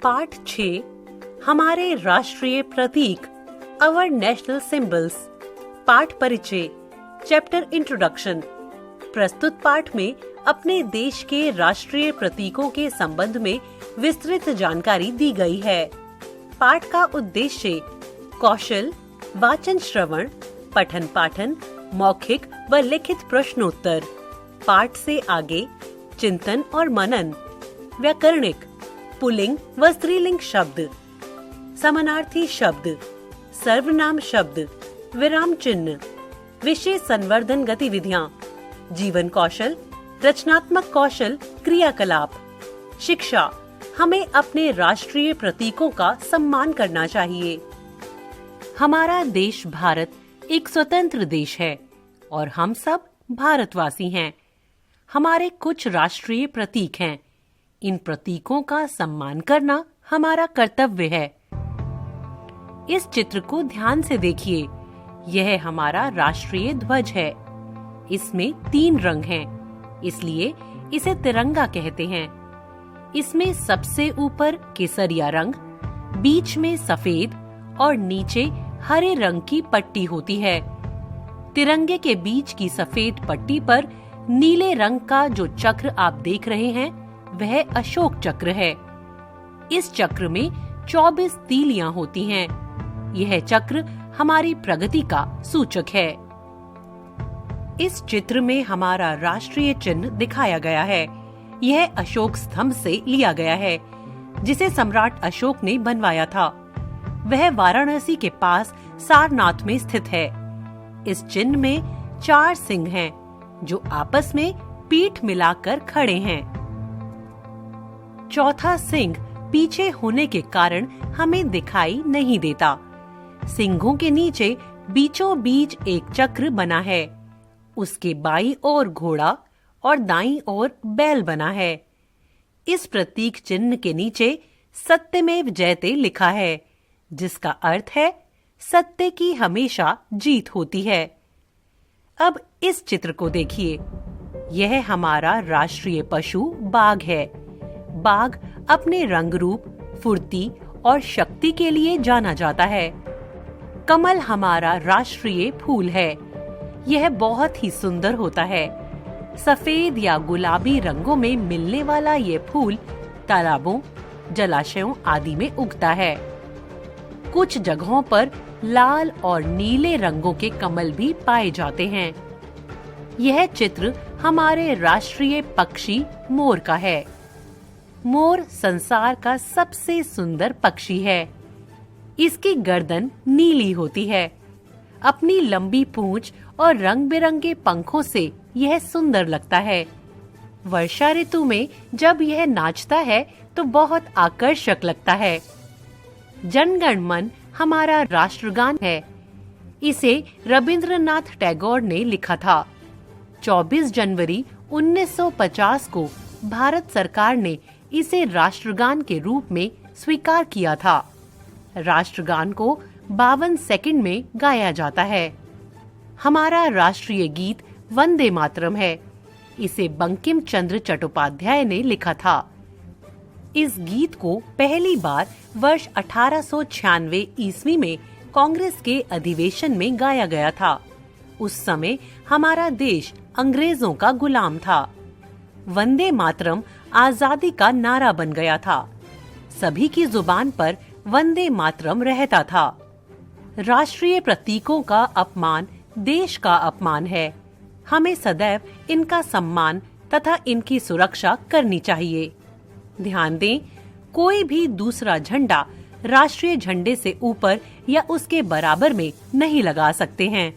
पाठ 6 हमारे राष्ट्रीय प्रतीक अवर नेशनल सिंबल्स। पाठ परिचय चैप्टर इंट्रोडक्शन। प्रस्तुत पाठ में अपने देश के राष्ट्रीय प्रतीकों के संबंध में विस्तृत जानकारी दी गई है। पाठ का उद्देश्य कौशल, वाचन श्रवण, पठन पाठन, मौखिक व लिखित प्रश्नोत्तर। पाठ से आगे चिंतन और मनन, व्याकरणिक, पुल्लिंग व स्त्रीलिंग शब्द, समानार्थी शब्द, सर्वनाम शब्द, विराम चिन्ह, विशेष संवर्धन गतिविधियाँ, जीवन कौशल, रचनात्मक कौशल, क्रियाकलाप। शिक्षा, हमें अपने राष्ट्रीय प्रतीकों का सम्मान करना चाहिए। हमारा देश भारत एक स्वतंत्र देश है और हम सब भारतवासी हैं। हमारे कुछ राष्ट्रीय प्रतीक हैं। इन प्रतीकों का सम्मान करना हमारा कर्तव्य है। इस चित्र को ध्यान से देखिए। यह हमारा राष्ट्रीय ध्वज है। इसमें 3 रंग हैं, इसलिए इसे तिरंगा कहते हैं। इसमें सबसे ऊपर केसरिया रंग, बीच में सफेद और नीचे हरे रंग की पट्टी होती है। तिरंगे के बीच की सफेद पट्टी पर नीले रंग का जो चक्र आप देख रहे हैं वह अशोक चक्र है। इस चक्र में 24 तीलियां होती हैं। यह चक्र हमारी प्रगति का सूचक है। इस चित्र में हमारा राष्ट्रीय चिन्ह दिखाया गया है। यह अशोक स्तंभ से लिया गया है, जिसे सम्राट अशोक ने बनवाया था। वह वाराणसी के पास सारनाथ में स्थित है। इस चिन्ह में 4 सिंह हैं, जो आपस में पीठ मिलाकर खड़े हैं। चौथा सिंह पीछे होने के कारण हमें दिखाई नहीं देता। सिंहों के नीचे बीचों बीच एक चक्र बना है। उसके बाईं ओर घोड़ा और दाईं ओर बैल बना है। इस प्रतीक चिन्ह के नीचे सत्यमेव जयते लिखा है, जिसका अर्थ है सत्य की हमेशा जीत होती है। अब इस चित्र को देखिए। यह हमारा राष्ट्रीय पशु बाघ है। बाघ अपने रंग रूप, फुर्ती और शक्ति के लिए जाना जाता है। कमल हमारा राष्ट्रीय फूल है। यह बहुत ही सुंदर होता है। सफेद या गुलाबी रंगों में मिलने वाला ये फूल तालाबों, जलाशयों आदि में उगता है। कुछ जगहों पर लाल और नीले रंगों के कमल भी पाए जाते हैं। यह चित्र हमारे राष्ट्रीय पक्षी मोर का है। मोर संसार का सबसे सुंदर पक्षी है। इसकी गर्दन नीली होती है। अपनी लंबी पूंछ और रंग बिरंगे पंखों से यह सुंदर लगता है। वर्षा ऋतु में जब यह नाचता है तो बहुत आकर्षक लगता है। जन गण मन हमारा राष्ट्रगान है। इसे रविंद्रनाथ टैगोर ने लिखा था। 24 जनवरी 1950 को भारत सरकार ने इसे राष्ट्रगान के रूप में स्वीकार किया था। राष्ट्रगान को 52 सेकंड में गाया जाता है। हमारा राष्ट्रीय गीत वंदे मातरम है। इसे बंकिम चंद्र चट्टोपाध्याय ने लिखा था। इस गीत को पहली बार वर्ष 1896 ईस्वी में कांग्रेस के अधिवेशन में गाया गया था। उस समय हमारा देश अंग्रेजों का गुलाम था। वंदे मातरम आजादी का नारा बन गया था। सभी की जुबान पर वंदे मातरम रहता था। राष्ट्रीय प्रतीकों का अपमान देश का अपमान है। हमें सदैव इनका सम्मान तथा इनकी सुरक्षा करनी चाहिए। ध्यान दें, कोई भी दूसरा झंडा राष्ट्रीय झंडे से ऊपर या उसके बराबर में नहीं लगा सकते हैं।